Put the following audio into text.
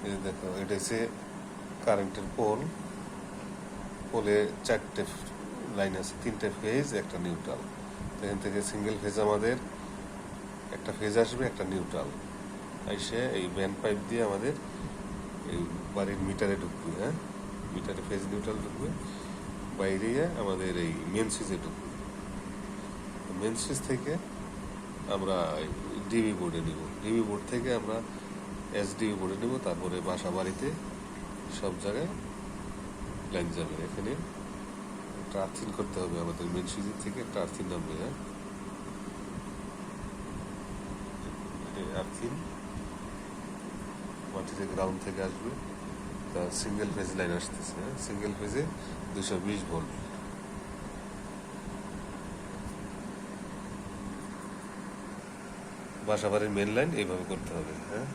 এই দেখো, এটা হচ্ছে কারেন্টের পোল। পোলে 4টে লাইন আছে, 3টে ফেজ, একটা নিউট্রাল। এখান থেকে সিঙ্গেল ফেজ আমাদের একটা ফেজ আসবে, একটা নিউট্রাল এসে এই ব্যান্ড পাইপ দিয়ে আমাদের এই বাড়ির মিটারে ঢুকবে। হ্যাঁ, মিটারে ফেজ নিউট্রাল ঢুকবে, বাইরে আমাদের এই মেন সুইচে ঢুকবে। মেন সুইচ থেকে আমরা ডিবি বোর্ডে নিব, ডিবি বোর্ড থেকে আমরা এসডিবি বোর্ডে নেব, তারপরে বাসা বাড়িতে সব জায়গায় লাইন যাবে। এখানে একটা আর্থিং করতে হবে আমাদের, মেন সুইচের থেকে একটা আর্থিং নামবে। হ্যাঁ, আর্থিং মাটিতে গ্রাউন্ড থেকে আসবে, তা সিঙ্গেল ফেজ লাইন আসতেছে। হ্যাঁ, সিঙ্গেল ফেজে 220 ভোল্ট। বাসাবাড়ির মেন লাইন এইভাবে করতে হবে। হ্যাঁ।